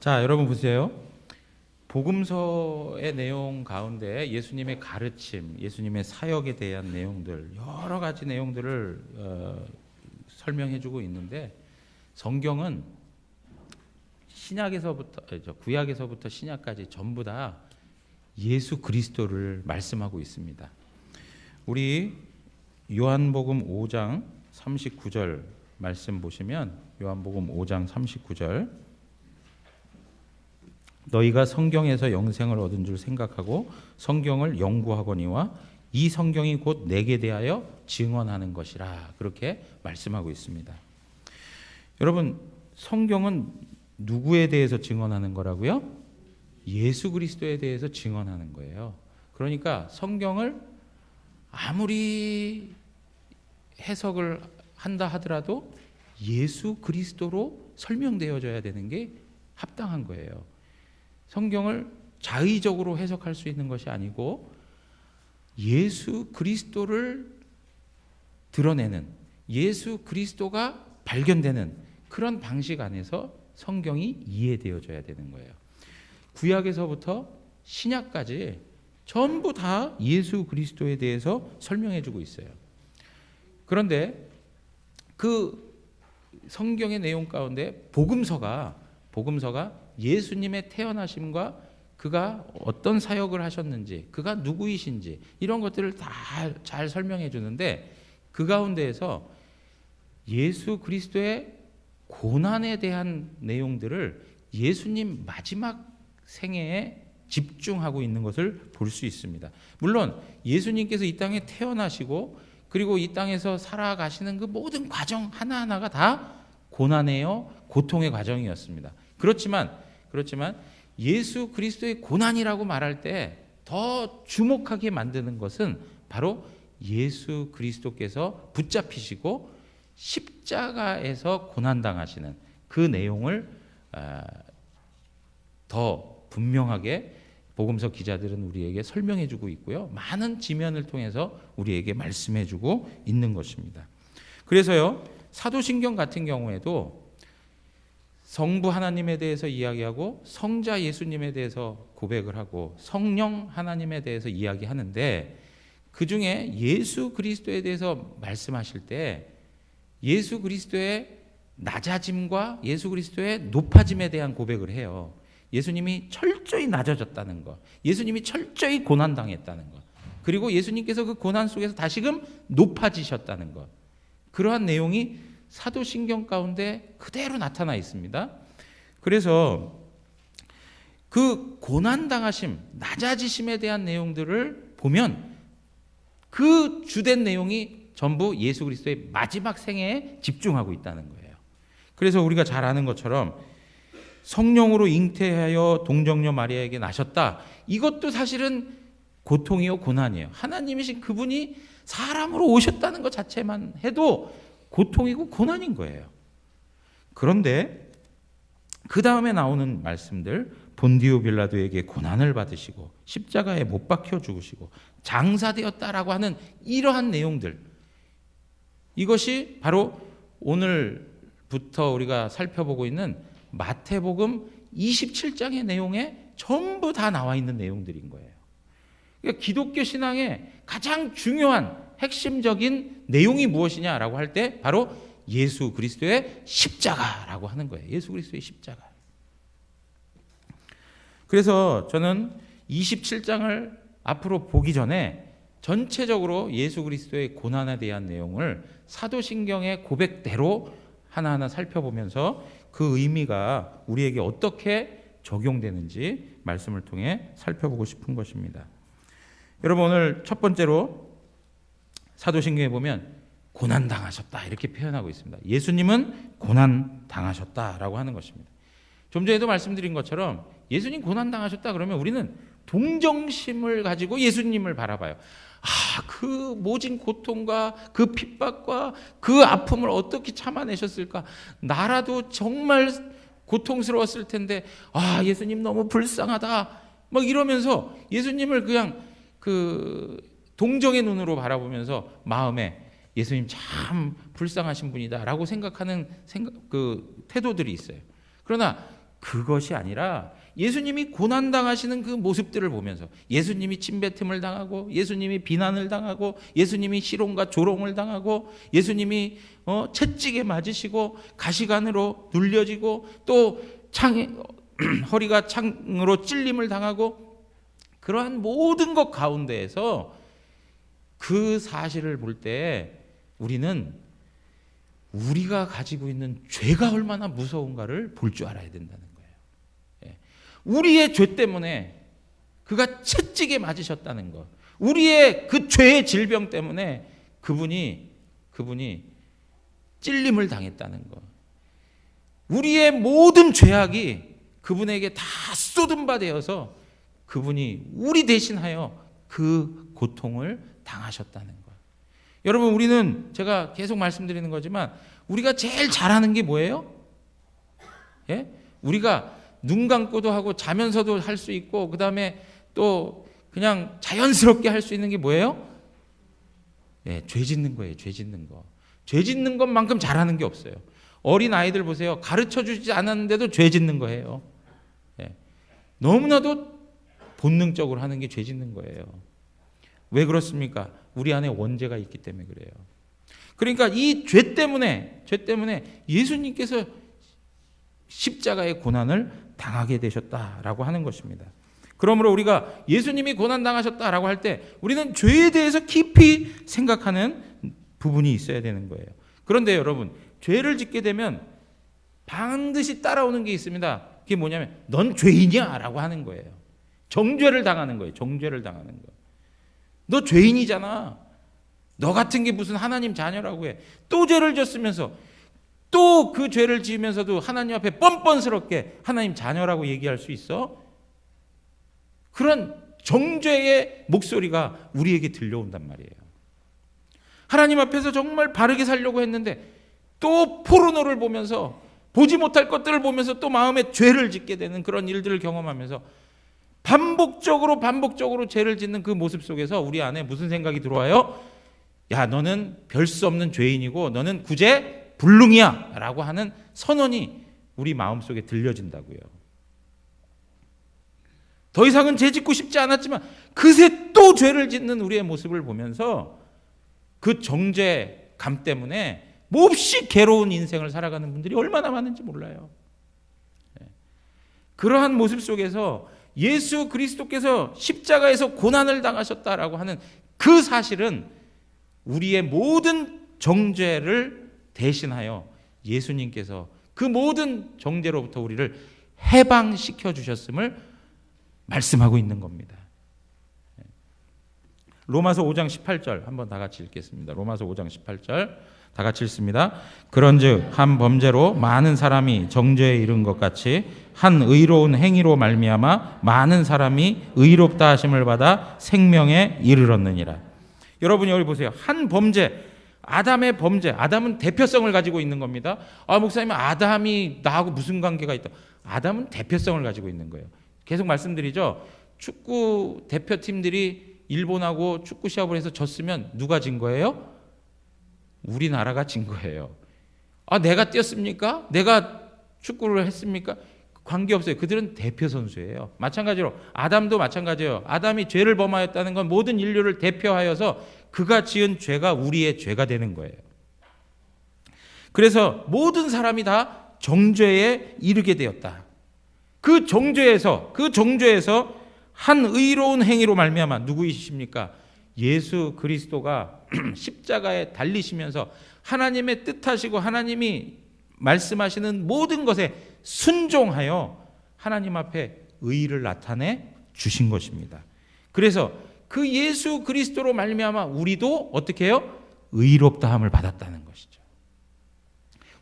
자, 여러분 보세요. 복음서의 내용 가운데 예수님의 가르침, 예수님의 사역에 대한 내용들, 여러 가지 내용들을 설명해주고 있는데, 성경은 구약에서부터 신약까지 전부 다 예수 그리스도를 말씀하고 있습니다. 우리 요한복음 5장 39절 말씀 보시면, 요한복음 5장 39절, 너희가 성경에서 영생을 얻은 줄 생각하고 성경을 연구하거니와 이 성경이 곧 내게 대하여 증언하는 것이라, 그렇게 말씀하고 있습니다. 여러분, 성경은 누구에 대해서 증언하는 거라고요? 예수 그리스도에 대해서 증언하는 거예요. 그러니까 성경을 아무리 해석을 한다 하더라도 예수 그리스도로 설명되어져야 되는 게 합당한 거예요. 성경을 자의적으로 해석할 수 있는 것이 아니고 예수 그리스도를 드러내는, 예수 그리스도가 발견되는 그런 방식 안에서 성경이 이해되어져야 되는 거예요. 구약에서부터 신약까지 전부 다 예수 그리스도에 대해서 설명해 주고 있어요. 그런데 그 성경의 내용 가운데 복음서가 예수님의 태어나심과 그가 어떤 사역을 하셨는지, 그가 누구이신지 이런 것들을 다 잘 설명해 주는데, 그 가운데에서 예수 그리스도의 고난에 대한 내용들을 예수님 마지막 생애에 집중하고 있는 것을 볼 수 있습니다. 물론 예수님께서 이 땅에 태어나시고 그리고 이 땅에서 살아가시는 그 모든 과정 하나하나가 다 고난이요, 고통의 과정이었습니다. 그렇지만 예수 그리스도의 고난이라고 말할 때 더 주목하게 만드는 것은 바로 예수 그리스도께서 붙잡히시고 십자가에서 고난당하시는 그 내용을 더 분명하게 복음서 기자들은 우리에게 설명해 주고 있고요. 많은 지면을 통해서 우리에게 말씀해 주고 있는 것입니다. 그래서요, 사도신경 같은 경우에도 성부 하나님에 대해서 이야기하고 성자 예수님에 대해서 고백을 하고 성령 하나님에 대해서 이야기하는데, 그 중에 예수 그리스도에 대해서 말씀하실 때 예수 그리스도의 낮아짐과 예수 그리스도의 높아짐에 대한 고백을 해요. 예수님이 철저히 낮아졌다는 것, 예수님이 철저히 고난당했다는 것, 그리고 예수님께서 그 고난 속에서 다시금 높아지셨다는 것, 그러한 내용이 사도신경 가운데 그대로 나타나 있습니다. 그래서 그 고난당하심, 낮아지심에 대한 내용들을 보면 그 주된 내용이 전부 예수 그리스도의 마지막 생애에 집중하고 있다는 거예요. 그래서 우리가 잘 아는 것처럼 성령으로 잉태하여 동정녀 마리아에게 나셨다, 이것도 사실은 고통이요, 고난이에요. 하나님이신 그분이 사람으로 오셨다는 것 자체만 해도 고통이고 고난인 거예요. 그런데 그 다음에 나오는 말씀들, 본디오 빌라도에게 고난을 받으시고 십자가에 못 박혀 죽으시고 장사되었다라고 하는 이러한 내용들, 이것이 바로 오늘부터 우리가 살펴보고 있는 마태복음 27장의 내용에 전부 다 나와 있는 내용들인 거예요. 그러니까 기독교 신앙의 가장 중요한 핵심적인 내용이 무엇이냐라고 할 때 바로 예수 그리스도의 십자가라고 하는 거예요. 예수 그리스도의 십자가. 그래서 저는 27장을 앞으로 보기 전에 전체적으로 예수 그리스도의 고난에 대한 내용을 사도신경의 고백대로 하나하나 살펴보면서 그 의미가 우리에게 어떻게 적용되는지 말씀을 통해 살펴보고 싶은 것입니다. 여러분, 오늘 첫 번째로 사도신경에 보면 고난당하셨다 이렇게 표현하고 있습니다. 예수님은 고난당하셨다라고 하는 것입니다. 좀 전에도 말씀드린 것처럼 예수님 고난당하셨다 그러면 우리는 동정심을 가지고 예수님을 바라봐요. 그 모진 고통과 그 핍박과 그 아픔을 어떻게 참아내셨을까? 나라도 정말 고통스러웠을 텐데 예수님 너무 불쌍하다 막 이러면서 예수님을 그냥 그 동정의 눈으로 바라보면서 마음에 예수님 참 불쌍하신 분이다라고 생각하는 그 태도들이 있어요. 그러나 그것이 아니라 예수님이 고난당하시는 그 모습들을 보면서 예수님이 침뱉음을 당하고 예수님이 비난을 당하고 예수님이 실롱과 조롱을 당하고 예수님이 채찍에 맞으시고 가시관으로 눌려지고 또 허리가 창으로 찔림을 당하고 그러한 모든 것 가운데에서 그 사실을 볼 때 우리는 우리가 가지고 있는 죄가 얼마나 무서운가를 볼 줄 알아야 된다는 거예요. 우리의 죄 때문에 그가 채찍에 맞으셨다는 것, 우리의 그 죄의 질병 때문에 그분이 찔림을 당했다는 것, 우리의 모든 죄악이 그분에게 다 쏟은 바 되어서 그분이 우리 대신하여 그 고통을 당하셨다는 것. 여러분, 우리는 제가 계속 말씀드리는 거지만 우리가 제일 잘하는 게 뭐예요? 우리가 눈 감고도 하고 자면서도 할 수 있고 그 다음에 또 그냥 자연스럽게 할 수 있는 게 뭐예요? 죄 짓는 거예요. 죄 짓는 거. 죄 짓는 것만큼 잘하는 게 없어요. 어린 아이들 보세요. 가르쳐 주지 않았는데도 죄 짓는 거예요. 너무나도 본능적으로 하는 게 죄 짓는 거예요. 왜 그렇습니까? 우리 안에 원죄가 있기 때문에 그래요. 그러니까 이 죄 때문에 예수님께서 십자가의 고난을 당하게 되셨다라고 하는 것입니다. 그러므로 우리가 예수님이 고난 당하셨다라고 할 때 우리는 죄에 대해서 깊이 생각하는 부분이 있어야 되는 거예요. 그런데 여러분, 죄를 짓게 되면 반드시 따라오는 게 있습니다. 그게 뭐냐면 넌 죄인이야라고 하는 거예요. 정죄를 당하는 거예요. 정죄를 당하는 거. 너 죄인이잖아. 너 같은 게 무슨 하나님 자녀라고 해. 또 죄를 졌으면서 또 그 죄를 지으면서도 하나님 앞에 뻔뻔스럽게 하나님 자녀라고 얘기할 수 있어? 그런 정죄의 목소리가 우리에게 들려온단 말이에요. 하나님 앞에서 정말 바르게 살려고 했는데 또 포르노를 보면서 보지 못할 것들을 보면서 또 마음에 죄를 짓게 되는 그런 일들을 경험하면서 반복적으로 죄를 짓는 그 모습 속에서 우리 안에 무슨 생각이 들어와요? 야, 너는 별 수 없는 죄인이고 너는 구제 불능이야 라고 하는 선언이 우리 마음속에 들려진다고요. 더 이상은 죄 짓고 싶지 않았지만 그새 또 죄를 짓는 우리의 모습을 보면서 그 정죄감 때문에 몹시 괴로운 인생을 살아가는 분들이 얼마나 많은지 몰라요. 그러한 모습 속에서 예수 그리스도께서 십자가에서 고난을 당하셨다라고 하는 그 사실은 우리의 모든 정죄를 대신하여 예수님께서 그 모든 정죄로부터 우리를 해방시켜 주셨음을 말씀하고 있는 겁니다. 로마서 5장 18절 한번 다 같이 읽겠습니다. 로마서 5장 18절 다 같이 읽습니다. 그런즉 한 범죄로 많은 사람이 정죄에 이른 것 같이 한 의로운 행위로 말미암아 많은 사람이 의롭다 하심을 받아 생명에 이르렀느니라. 여러분이 여기 보세요. 한 범죄, 아담의 범죄. 아담은 대표성을 가지고 있는 겁니다. 목사님, 아담이 나하고 무슨 관계가 있다? 아담은 대표성을 가지고 있는 거예요. 계속 말씀드리죠. 축구 대표팀들이 일본하고 축구 시합을 해서 졌으면 누가 진 거예요? 우리나라가 진 거예요. 내가 뛰었습니까? 내가 축구를 했습니까? 관계없어요. 그들은 대표 선수예요. 마찬가지로 아담도 마찬가지예요. 아담이 죄를 범하였다는 건 모든 인류를 대표하여서 그가 지은 죄가 우리의 죄가 되는 거예요. 그래서 모든 사람이 다 정죄에 이르게 되었다. 그 정죄에서 한 의로운 행위로 말미암아 누구이십니까? 예수 그리스도가 십자가에 달리시면서 하나님의 뜻하시고 하나님이 말씀하시는 모든 것에 순종하여 하나님 앞에 의를 나타내 주신 것입니다. 그래서 그 예수 그리스도로 말미암아 우리도 어떻게 해요? 의롭다함을 받았다는 것이죠.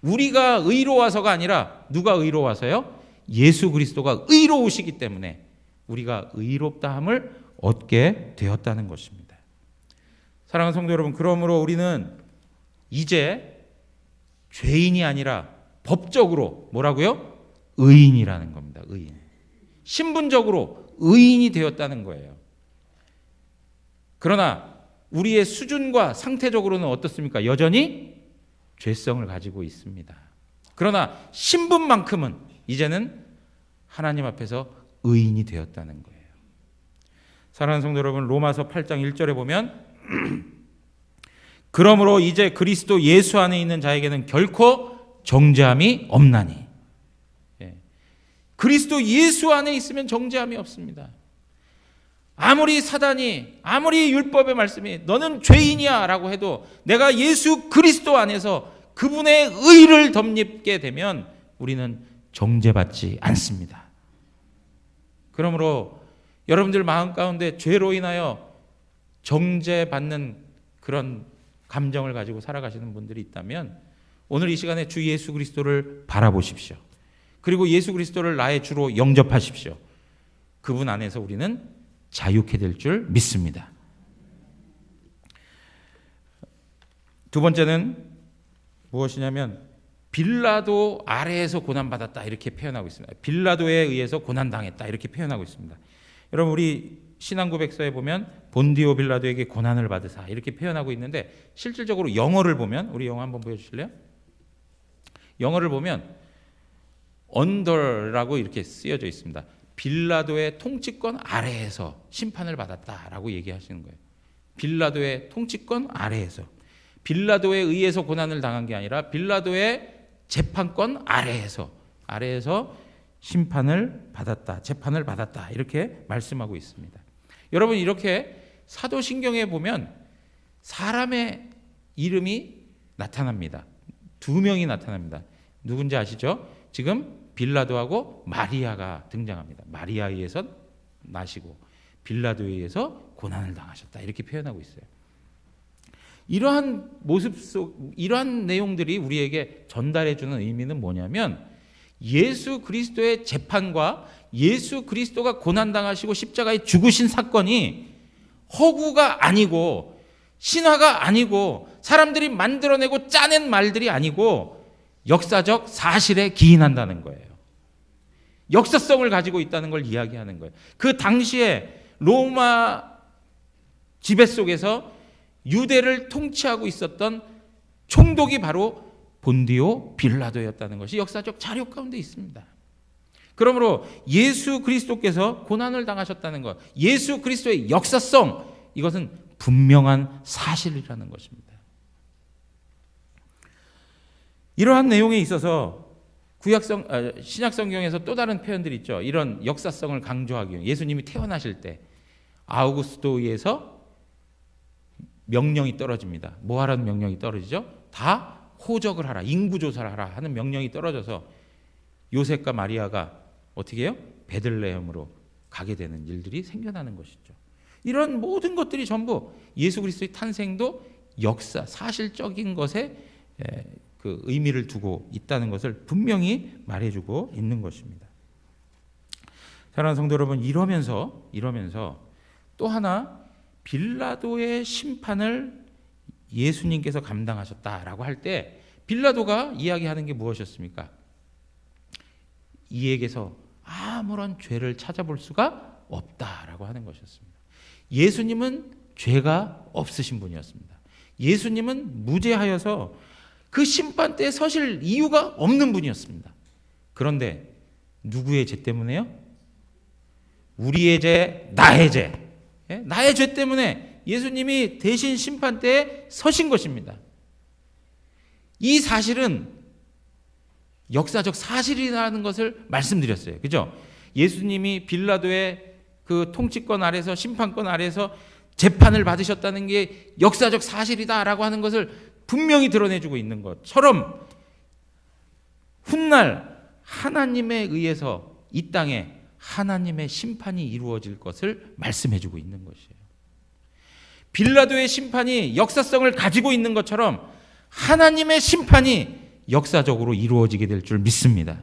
우리가 의로워서가 아니라 누가 의로워서요? 예수 그리스도가 의로우시기 때문에 우리가 의롭다함을 얻게 되었다는 것입니다. 사랑하는 성도 여러분, 그러므로 우리는 이제 죄인이 아니라 법적으로 뭐라고요? 의인이라는 겁니다. 의인. 신분적으로 의인이 되었다는 거예요. 그러나 우리의 수준과 상태적으로는 어떻습니까? 여전히 죄성을 가지고 있습니다. 그러나 신분만큼은 이제는 하나님 앞에서 의인이 되었다는 거예요. 사랑하는 성도 여러분, 로마서 8장 1절에 보면 그러므로 이제 그리스도 예수 안에 있는 자에게는 결코 정죄함이 없나니. 그리스도 예수 안에 있으면 정죄함이 없습니다. 아무리 사단이, 아무리 율법의 말씀이 너는 죄인이야 라고 해도 내가 예수 그리스도 안에서 그분의 의를 덧입게 되면 우리는 정죄받지 않습니다. 그러므로 여러분들 마음 가운데 죄로 인하여 정죄받는 그런 감정을 가지고 살아가시는 분들이 있다면 오늘 이 시간에 주 예수 그리스도를 바라보십시오. 그리고 예수 그리스도를 나의 주로 영접하십시오. 그분 안에서 우리는 자유케 될 줄 믿습니다. 두 번째는 무엇이냐면 빌라도 아래에서 고난받았다 이렇게 표현하고 있습니다. 빌라도에 의해서 고난당했다 이렇게 표현하고 있습니다. 여러분 우리 신앙고백서에 보면 본디오 빌라도에게 고난을 받으사 이렇게 표현하고 있는데 실질적으로 영어를 보면 우리 영어 한번 보여주실래요? 영어를 보면 언더라고 이렇게 쓰여져 있습니다. 빌라도의 통치권 아래에서 심판을 받았다라고 얘기하시는 거예요. 빌라도의 통치권 아래에서. 빌라도에 의해서 고난을 당한 게 아니라 빌라도의 재판권 아래에서 심판을 받았다, 재판을 받았다 이렇게 말씀하고 있습니다. 여러분 이렇게 사도신경에 보면 사람의 이름이 나타납니다. 두 명이 나타납니다. 누군지 아시죠? 지금 빌라도하고 마리아가 등장합니다. 마리아에 의해서 나시고 빌라도에 의해서 고난을 당하셨다 이렇게 표현하고 있어요. 이러한 모습 속 이러한 내용들이 우리에게 전달해 주는 의미는 뭐냐면 예수 그리스도의 재판과 예수 그리스도가 고난 당하시고 십자가에 죽으신 사건이 허구가 아니고 신화가 아니고 사람들이 만들어내고 짜낸 말들이 아니고 역사적 사실에 기인한다는 거예요. 역사성을 가지고 있다는 걸 이야기하는 거예요. 그 당시에 로마 지배 속에서 유대를 통치하고 있었던 총독이 바로 본디오 빌라도였다는 것이 역사적 자료 가운데 있습니다. 그러므로 예수 그리스도께서 고난을 당하셨다는 것, 예수 그리스도의 역사성, 이것은 분명한 사실이라는 것입니다. 이러한 내용에 있어서 신약성경에서 또 다른 표현들이 있죠. 이런 역사성을 강조하기 위해 예수님이 태어나실 때 아우구스도에서 명령이 떨어집니다. 뭐 하라는 명령이 떨어지죠? 다 호적을 하라, 인구조사를 하라 하는 명령이 떨어져서 요셉과 마리아가 어떻게 해요? 베들레헴으로 가게 되는 일들이 생겨나는 것이죠. 이런 모든 것들이 전부 예수 그리스도의 탄생도 역사, 사실적인 것에 그 의미를 두고 있다는 것을 분명히 말해주고 있는 것입니다. 사랑하는 성도 여러분, 이러면서 또 하나 빌라도의 심판을 예수님께서 감당하셨다라고 할 때 빌라도가 이야기하는 게 무엇이었습니까? 이에게서 아무런 죄를 찾아볼 수가 없다라고 하는 것이었습니다. 예수님은 죄가 없으신 분이었습니다. 예수님은 무죄하여서 그 심판대에 서실 이유가 없는 분이었습니다. 그런데 누구의 죄 때문에요? 우리의 죄, 나의 죄. 나의 죄 때문에 예수님이 대신 심판대에 서신 것입니다. 이 사실은 역사적 사실이라는 것을 말씀드렸어요. 그죠? 예수님이 빌라도의 그 통치권 아래서 심판권 아래서 재판을 받으셨다는 게 역사적 사실이다라고 하는 것을 분명히 드러내주고 있는 것처럼 훗날 하나님에 의해서 이 땅에 하나님의 심판이 이루어질 것을 말씀해주고 있는 것이에요. 빌라도의 심판이 역사성을 가지고 있는 것처럼 하나님의 심판이 역사적으로 이루어지게 될 줄 믿습니다.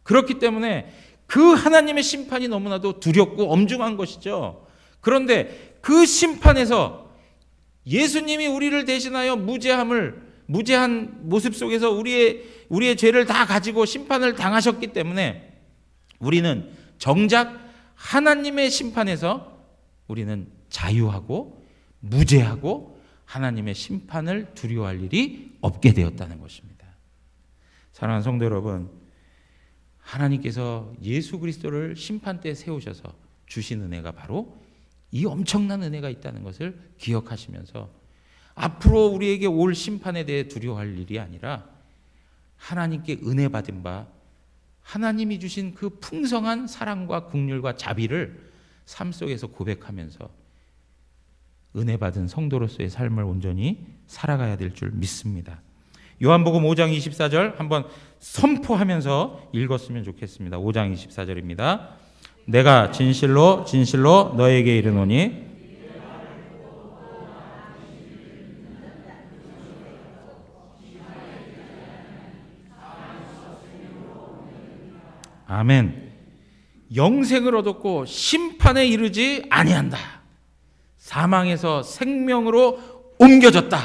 그렇기 때문에 그 하나님의 심판이 너무나도 두렵고 엄중한 것이죠. 그런데 그 심판에서 예수님이 우리를 대신하여 무죄한 모습 속에서 우리의 죄를 다 가지고 심판을 당하셨기 때문에 우리는 정작 하나님의 심판에서 우리는 자유하고 무죄하고 하나님의 심판을 두려워할 일이 없게 되었다는 것입니다. 사랑하는 성도 여러분, 하나님께서 예수 그리스도를 심판대에 세우셔서 주신 은혜가 바로 이 엄청난 은혜가 있다는 것을 기억하시면서 앞으로 우리에게 올 심판에 대해 두려워할 일이 아니라 하나님께 은혜 받은 바 하나님이 주신 그 풍성한 사랑과 긍휼과 자비를 삶 속에서 고백하면서 은혜 받은 성도로서의 삶을 온전히 살아가야 될 줄 믿습니다. 요한복음 5장 24절 한번 선포하면서 읽었으면 좋겠습니다. 5장 24절입니다. 내가 진실로 진실로 너에게 이르노니 아멘. 영생을 얻었고 심판에 이르지 아니한다. 사망에서 생명으로 옮겨졌다.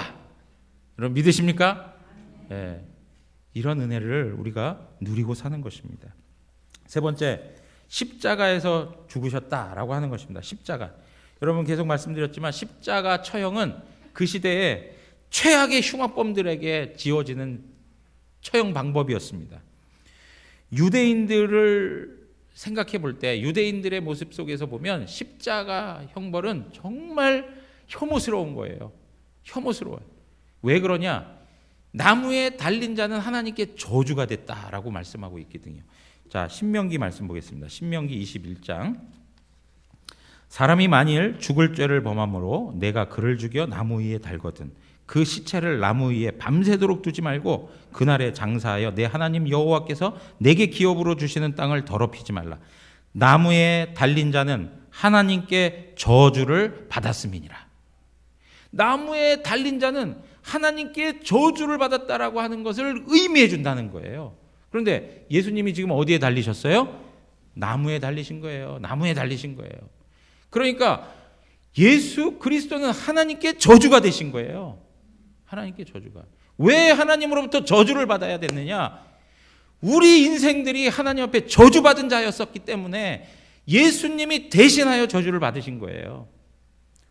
여러분 믿으십니까? 네. 이런 은혜를 우리가 누리고 사는 것입니다. 세 번째, 십자가에서 죽으셨다라고 하는 것입니다. 십자가. 여러분 계속 말씀드렸지만 십자가 처형은 그 시대에 최악의 흉악범들에게 지어지는 처형 방법이었습니다. 유대인들을 생각해 볼 때 유대인들의 모습 속에서 보면 십자가 형벌은 정말 혐오스러운 거예요. 혐오스러워요. 왜 그러냐? 나무에 달린 자는 하나님께 저주가 됐다라고 말씀하고 있거든요. 자, 신명기 말씀 보겠습니다. 신명기 21장. 사람이 만일 죽을 죄를 범함으로 내가 그를 죽여 나무 위에 달거든 그 시체를 나무 위에 밤새도록 두지 말고 그날에 장사하여 내 하나님 여호와께서 내게 기업으로 주시는 땅을 더럽히지 말라. 나무에 달린 자는 하나님께 저주를 받았음이니라. 나무에 달린 자는 하나님께 저주를 받았다라고 하는 것을 의미해 준다는 거예요. 그런데 예수님이 지금 어디에 달리셨어요? 나무에 달리신 거예요. 나무에 달리신 거예요. 그러니까 예수 그리스도는 하나님께 저주가 되신 거예요. 하나님께 저주가. 왜 하나님으로부터 저주를 받아야 됐느냐? 우리 인생들이 하나님 앞에 저주받은 자였었기 때문에 예수님이 대신하여 저주를 받으신 거예요.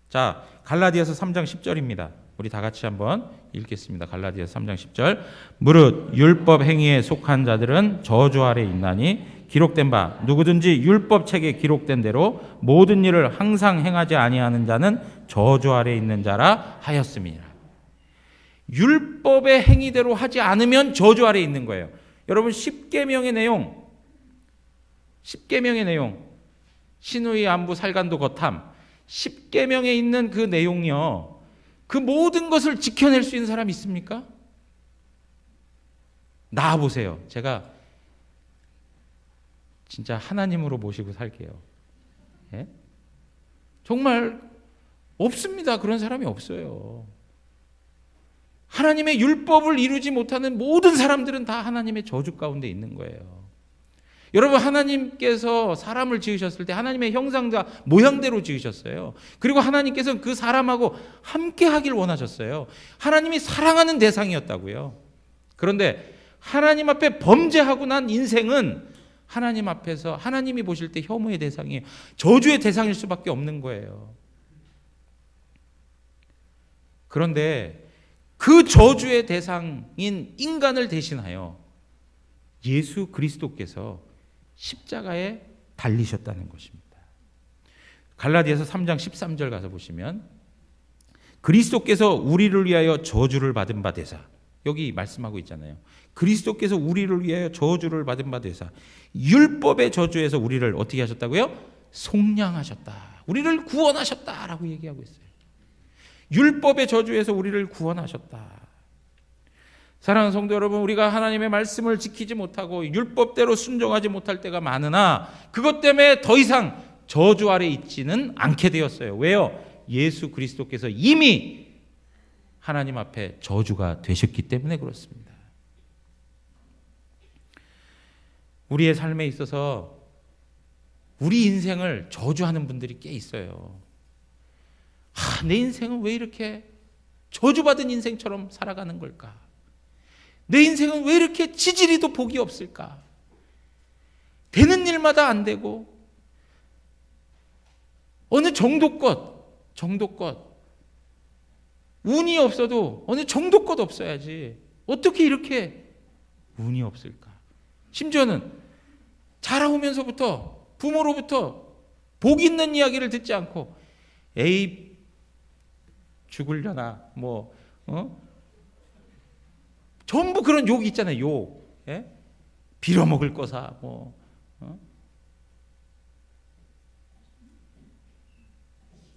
자, 갈라디아서 3장 10절입니다. 우리 다 같이 한번 읽겠습니다. 갈라디아서 3장 10절. 무릇 율법 행위에 속한 자들은 저주 아래 있나니 기록된 바 누구든지 율법 책에 기록된 대로 모든 일을 항상 행하지 아니하는 자는 저주 아래 있는 자라 하였음이니라. 율법의 행위대로 하지 않으면 저주 아래 있는 거예요. 여러분 십계명의 내용 신의 안부 살간도 거탐 십계명에 있는 그 내용이요. 그 모든 것을 지켜낼 수 있는 사람이 있습니까? 나와보세요. 제가 진짜 하나님으로 모시고 살게요. 예? 정말 없습니다. 그런 사람이 없어요. 하나님의 율법을 이루지 못하는 모든 사람들은 다 하나님의 저주 가운데 있는 거예요. 여러분 하나님께서 사람을 지으셨을 때 하나님의 형상과 모양대로 지으셨어요. 그리고 하나님께서는 그 사람하고 함께 하길 원하셨어요. 하나님이 사랑하는 대상이었다고요. 그런데 하나님 앞에 범죄하고 난 인생은 하나님 앞에서 하나님이 보실 때 혐오의 대상이에요. 저주의 대상일 수밖에 없는 거예요. 그런데 그 저주의 대상인 인간을 대신하여 예수 그리스도께서 십자가에 달리셨다는 것입니다. 갈라디아서 3장 13절 가서 보시면 그리스도께서 우리를 위하여 저주를 받은 바 되사 여기 말씀하고 있잖아요. 그리스도께서 우리를 위하여 저주를 받은 바 되사 율법의 저주에서 우리를 어떻게 하셨다고요? 속량하셨다. 우리를 구원하셨다라고 얘기하고 있어요. 율법의 저주에서 우리를 구원하셨다. 사랑하는 성도 여러분, 우리가 하나님의 말씀을 지키지 못하고 율법대로 순종하지 못할 때가 많으나 그것 때문에 더 이상 저주 아래 있지는 않게 되었어요. 왜요? 예수 그리스도께서 이미 하나님 앞에 저주가 되셨기 때문에 그렇습니다. 우리의 삶에 있어서 우리 인생을 저주하는 분들이 꽤 있어요. 내 인생은 왜 이렇게 저주받은 인생처럼 살아가는 걸까? 내 인생은 왜 이렇게 지지리도 복이 없을까? 되는 일마다 안 되고 어느 정도껏 운이 없어도 어느 정도껏 없어야지 어떻게 이렇게 운이 없을까? 심지어는 자라오면서부터 부모로부터 복 있는 이야기를 듣지 않고 에이 죽으려나 전부 그런 욕이 있잖아요. 욕. 예? 빌어먹을 거사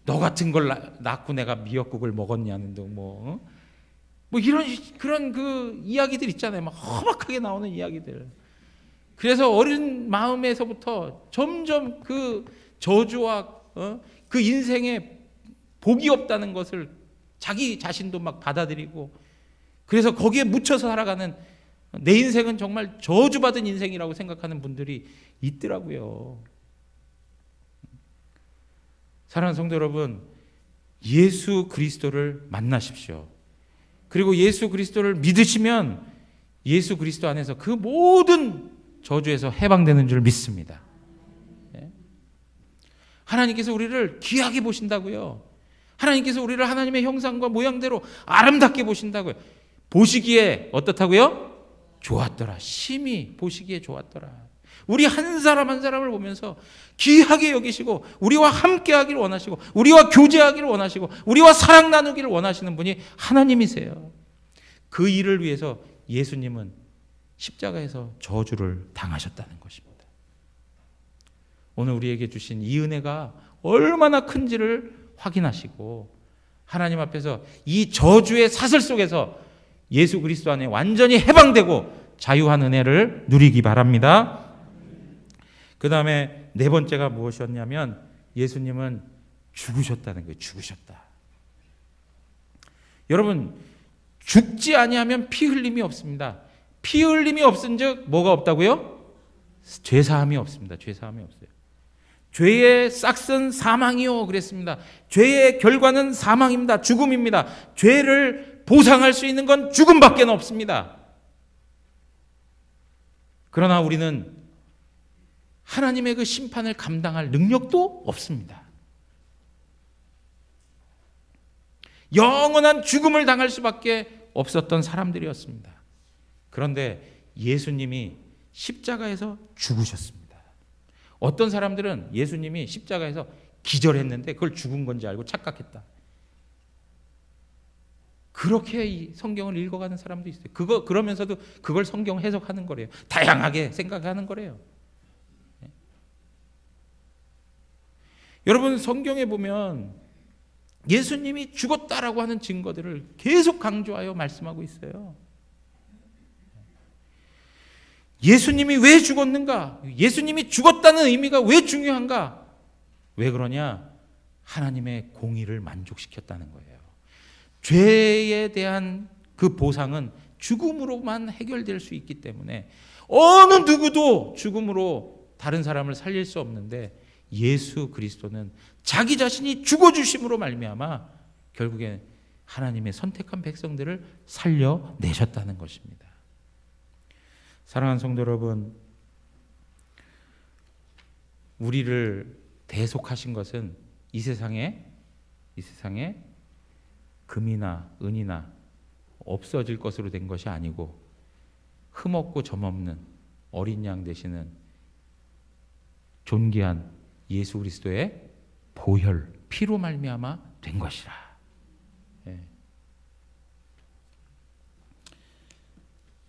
너 같은 걸 낳고 내가 미역국을 먹었냐는 등 이런 그런 그 이야기들 있잖아요. 막 험악하게 나오는 이야기들. 그래서 어린 마음에서부터 점점 그 저주와 그 인생에 복이 없다는 것을 자기 자신도 막 받아들이고, 그래서 거기에 묻혀서 살아가는, 내 인생은 정말 저주받은 인생이라고 생각하는 분들이 있더라고요. 사랑하는 성도 여러분, 예수 그리스도를 만나십시오. 그리고 예수 그리스도를 믿으시면 예수 그리스도 안에서 그 모든 저주에서 해방되는 줄 믿습니다. 하나님께서 우리를 귀하게 보신다고요. 하나님께서 우리를 하나님의 형상과 모양대로 아름답게 보신다고요. 보시기에 어떻다고요? 좋았더라. 심히 보시기에 좋았더라. 우리 한 사람 한 사람을 보면서 귀하게 여기시고 우리와 함께 하기를 원하시고 우리와 교제하기를 원하시고 우리와 사랑 나누기를 원하시는 분이 하나님이세요. 그 일을 위해서 예수님은 십자가에서 저주를 당하셨다는 것입니다. 오늘 우리에게 주신 이 은혜가 얼마나 큰지를 확인하시고 하나님 앞에서 이 저주의 사슬 속에서 예수 그리스도 안에 완전히 해방되고 자유한 은혜를 누리기 바랍니다. 그 다음에 네 번째가 무엇이었냐면 예수님은 죽으셨다는 거예요. 죽으셨다. 여러분, 죽지 아니하면 피 흘림이 없습니다. 피 흘림이 없은즉 뭐가 없다고요? 죄사함이 없습니다. 죄사함이 없어요. 죄의 싹은 사망이요 그랬습니다. 죄의 결과는 사망입니다. 죽음입니다. 죄를 보상할 수 있는 건 죽음밖에 없습니다. 그러나 우리는 하나님의 그 심판을 감당할 능력도 없습니다. 영원한 죽음을 당할 수밖에 없었던 사람들이었습니다. 그런데 예수님이 십자가에서 죽으셨습니다. 어떤 사람들은 예수님이 십자가에서 기절했는데 그걸 죽은 건지 알고 착각했다. 그렇게 이 성경을 읽어가는 사람도 있어요. 그러면서도 그걸 성경 해석하는 거래요. 다양하게 생각하는 거래요. 여러분, 성경에 보면 예수님이 죽었다라고 하는 증거들을 계속 강조하여 말씀하고 있어요. 예수님이 왜 죽었는가? 예수님이 죽었다는 의미가 왜 중요한가? 왜 그러냐? 하나님의 공의를 만족시켰다는 거예요. 죄에 대한 그 보상은 죽음으로만 해결될 수 있기 때문에 어느 누구도 죽음으로 다른 사람을 살릴 수 없는데 예수 그리스도는 자기 자신이 죽어주심으로 말미암아 결국에 하나님의 선택한 백성들을 살려내셨다는 것입니다. 사랑하는 성도 여러분, 우리를 대속하신 것은 이 세상에 금이나 은이나 없어질 것으로 된 것이 아니고 흠없고 점없는 어린 양 되시는 존귀한 예수 그리스도의 보혈, 피로 말미암아 된 것이라. 예.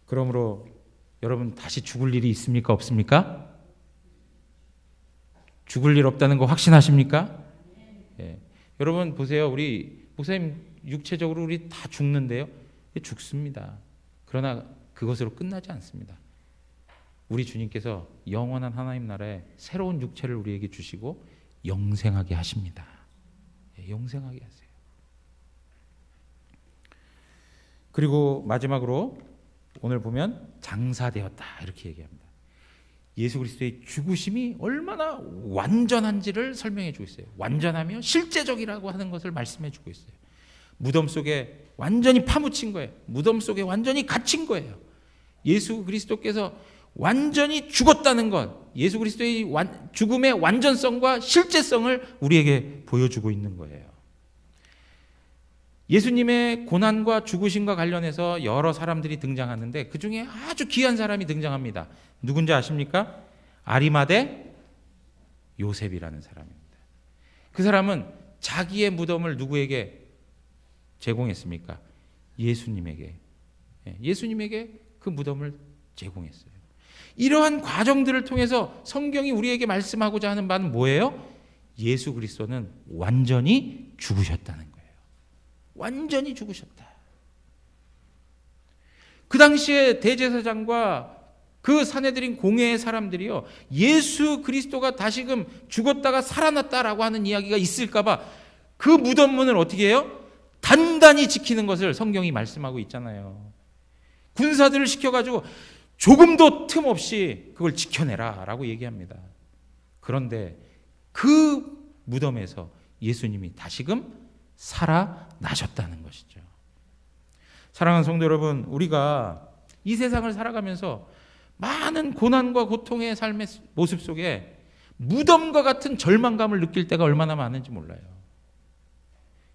그러므로 여러분, 다시 죽을 일이 있습니까? 없습니까? 죽을 일 없다는 거 확신하십니까? 예. 여러분 보세요. 우리 목사님 육체적으로 우리 다 죽는데요. 죽습니다. 그러나 그것으로 끝나지 않습니다. 우리 주님께서 영원한 하나님 나라에 새로운 육체를 우리에게 주시고 영생하게 하십니다. 예, 영생하게 하세요. 그리고 마지막으로 오늘 보면 장사되었다 이렇게 얘기합니다. 예수 그리스도의 죽으심이 얼마나 완전한지를 설명해 주고 있어요. 완전하며 실제적이라고 하는 것을 말씀해 주고 있어요. 무덤 속에 완전히 파묻힌 거예요. 무덤 속에 완전히 갇힌 거예요. 예수 그리스도께서 완전히 죽었다는 것, 예수 그리스도의 죽음의 완전성과 실제성을 우리에게 보여주고 있는 거예요. 예수님의 고난과 죽으심과 관련해서 여러 사람들이 등장하는데 그 중에 아주 귀한 사람이 등장합니다. 누군지 아십니까? 아리마대 요셉이라는 사람입니다. 그 사람은 자기의 무덤을 누구에게 제공했습니까? 예수님에게. 예수님에게 그 무덤을 제공했어요. 이러한 과정들을 통해서 성경이 우리에게 말씀하고자 하는 바는 뭐예요? 예수 그리스도는 완전히 죽으셨다는 거예요. 완전히 죽으셨다. 그 당시에 대제사장과 그 산헤드린 공회의 사람들이요, 예수 그리스도가 다시금 죽었다가 살아났다라고 하는 이야기가 있을까 봐 그 무덤문을 어떻게 해요? 단단히 지키는 것을 성경이 말씀하고 있잖아요. 군사들을 시켜가지고 조금도 틈 없이 그걸 지켜내라 라고 얘기합니다. 그런데 그 무덤에서 예수님이 다시금 살아나셨다는 것이죠. 사랑하는 성도 여러분, 우리가 이 세상을 살아가면서 많은 고난과 고통의 삶의 모습 속에 무덤과 같은 절망감을 느낄 때가 얼마나 많은지 몰라요.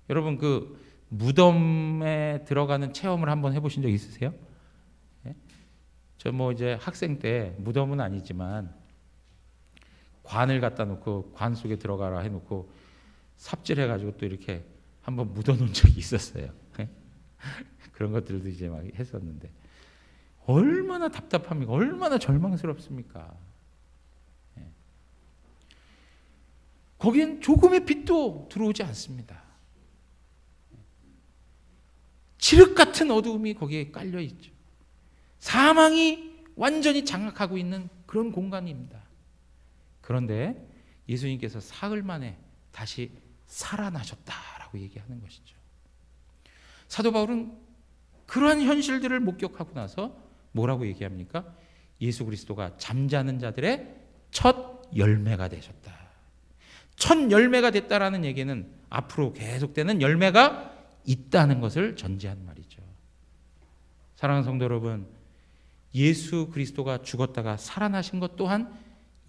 여러분, 그 무덤에 들어가는 체험을 한번 해보신 적 있으세요? 저 이제 학생 때 무덤은 아니지만 관을 갖다 놓고 관 속에 들어가라 해놓고 삽질해가지고 또 이렇게 한번 묻어놓은 적이 있었어요. 그런 것들도 이제 막 했었는데 얼마나 답답합니까? 얼마나 절망스럽습니까? 거기엔 조금의 빛도 들어오지 않습니다. 칠흑 같은 어두움이 거기에 깔려 있죠. 사망이 완전히 장악하고 있는 그런 공간입니다. 그런데 예수님께서 사흘 만에 다시 살아나셨다라고 얘기하는 것이죠. 사도 바울은 그러한 현실들을 목격하고 나서 뭐라고 얘기합니까? 예수 그리스도가 잠자는 자들의 첫 열매가 되셨다. 첫 열매가 됐다라는 얘기는 앞으로 계속되는 열매가 있다는 것을 전제한 말이죠. 사랑하는 성도 여러분, 예수 그리스도가 죽었다가 살아나신 것 또한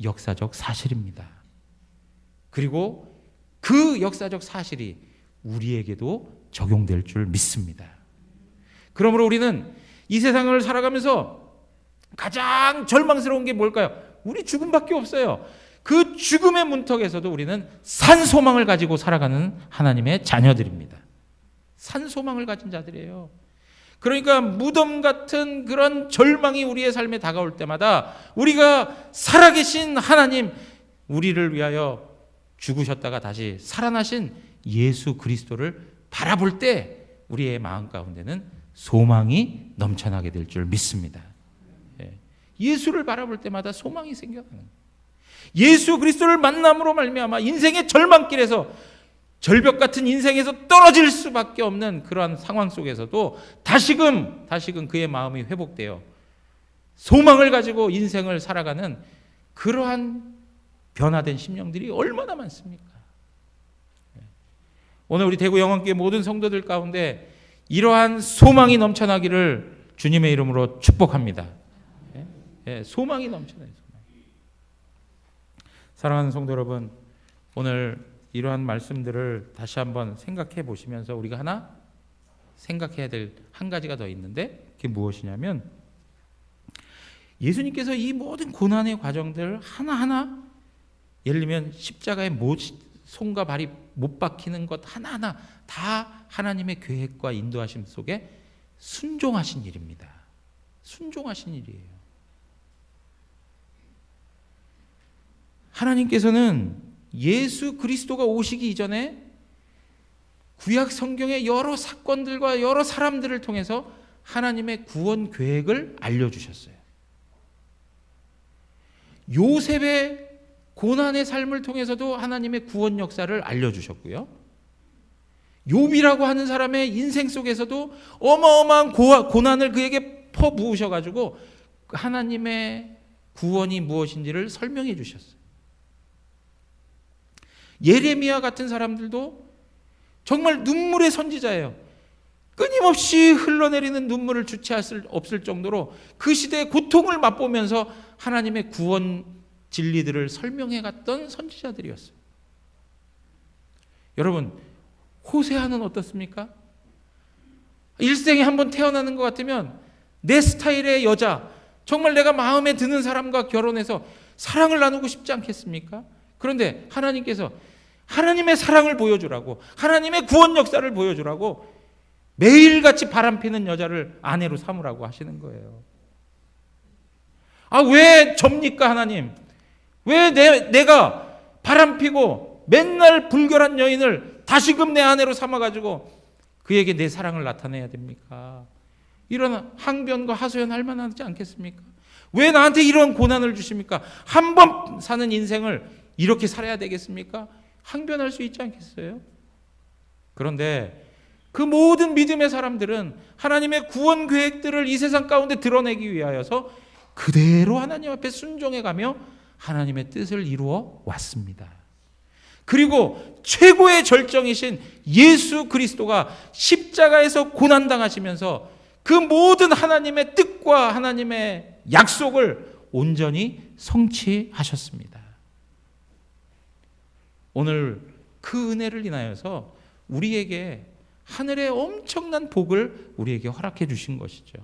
역사적 사실입니다. 그리고 그 역사적 사실이 우리에게도 적용될 줄 믿습니다. 그러므로 우리는 이 세상을 살아가면서 가장 절망스러운 게 뭘까요? 우리 죽음밖에 없어요. 그 죽음의 문턱에서도 우리는 산소망을 가지고 살아가는 하나님의 자녀들입니다. 산소망을 가진 자들이에요. 그러니까 무덤 같은 그런 절망이 우리의 삶에 다가올 때마다 우리가 살아계신 하나님, 우리를 위하여 죽으셨다가 다시 살아나신 예수 그리스도를 바라볼 때 우리의 마음 가운데는 소망이 넘쳐나게 될 줄 믿습니다. 예수를 바라볼 때마다 소망이 생겨나는 거예요. 예수 그리스도를 만남으로 말미암아 인생의 절망길에서 절벽 같은 인생에서 떨어질 수밖에 없는 그러한 상황 속에서도 다시금 그의 마음이 회복되어 소망을 가지고 인생을 살아가는 그러한 변화된 심령들이 얼마나 많습니까? 오늘 우리 대구 영원교회 모든 성도들 가운데 이러한 소망이 넘쳐나기를 주님의 이름으로 축복합니다. 소망이 넘쳐나요. 사랑하는 성도 여러분, 오늘 이러한 말씀들을 다시 한번 생각해 보시면서 우리가 하나 생각해야 될 한 가지가 더 있는데, 그게 무엇이냐면 예수님께서 이 모든 고난의 과정들 하나하나, 예를 들면 십자가에 손과 발이 못 박히는 것 하나하나 다 하나님의 계획과 인도하심 속에 순종하신 일입니다. 순종하신 일이에요. 하나님께서는 예수 그리스도가 오시기 이전에 구약 성경의 여러 사건들과 여러 사람들을 통해서 하나님의 구원 계획을 알려주셨어요. 요셉의 고난의 삶을 통해서도 하나님의 구원 역사를 알려주셨고요. 욥이라고 하는 사람의 인생 속에서도 어마어마한 고난을 그에게 퍼부으셔가지고 하나님의 구원이 무엇인지를 설명해 주셨어요. 예레미야 같은 사람들도 정말 눈물의 선지자예요. 끊임없이 흘러내리는 눈물을 주체할 수 없을 정도로 그 시대의 고통을 맛보면서 하나님의 구원 진리들을 설명해 갔던 선지자들이었어요. 여러분, 호세아는 어떻습니까? 일생에 한번 태어나는 것 같으면 내 스타일의 여자, 정말 내가 마음에 드는 사람과 결혼해서 사랑을 나누고 싶지 않겠습니까? 그런데 하나님께서 하나님의 사랑을 보여주라고, 하나님의 구원 역사를 보여주라고 매일같이 바람피는 여자를 아내로 삼으라고 하시는 거예요. 아, 왜 접니까, 하나님? 왜 내가 바람피고 맨날 불결한 여인을 다시금 내 아내로 삼아가지고 그에게 내 사랑을 나타내야 됩니까? 이런 항변과 하소연 할 만하지 않겠습니까? 왜 나한테 이런 고난을 주십니까? 한 번 사는 인생을 이렇게 살아야 되겠습니까? 항변할 수 있지 않겠어요? 그런데 그 모든 믿음의 사람들은 하나님의 구원 계획들을 이 세상 가운데 드러내기 위하여서 그대로 하나님 앞에 순종해가며 하나님의 뜻을 이루어 왔습니다. 그리고 최고의 절정이신 예수 그리스도가 십자가에서 고난당하시면서 그 모든 하나님의 뜻과 하나님의 약속을 온전히 성취하셨습니다. 오늘 그 은혜를 인하여서 우리에게 하늘의 엄청난 복을 우리에게 허락해 주신 것이죠.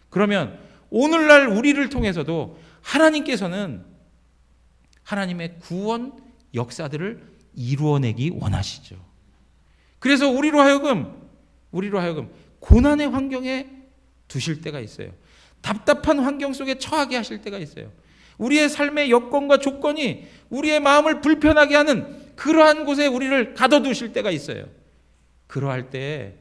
그러면 오늘날 우리를 통해서도 하나님께서는 하나님의 구원 역사들을 이루어내기 원하시죠. 그래서 우리로 하여금 고난의 환경에 두실 때가 있어요. 답답한 환경 속에 처하게 하실 때가 있어요. 우리의 삶의 여건과 조건이 우리의 마음을 불편하게 하는 그러한 곳에 우리를 가둬두실 때가 있어요. 그러할 때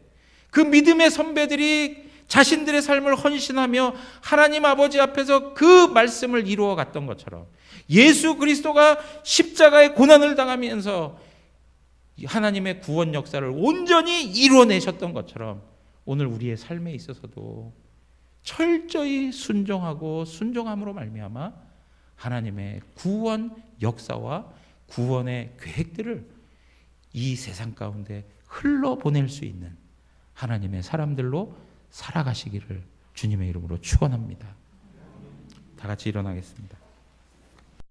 그 믿음의 선배들이 자신들의 삶을 헌신하며 하나님 아버지 앞에서 그 말씀을 이루어 갔던 것처럼 예수 그리스도가 십자가의 고난을 당하면서 하나님의 구원 역사를 온전히 이루어내셨던 것처럼 오늘 우리의 삶에 있어서도 철저히 순종하고 순종함으로 말미암아 하나님의 구원 역사와 구원의 계획들을 이 세상 가운데 흘러보낼 수 있는 하나님의 사람들로 살아가시기를 주님의 이름으로 축원합니다. 다 같이 일어나겠습니다.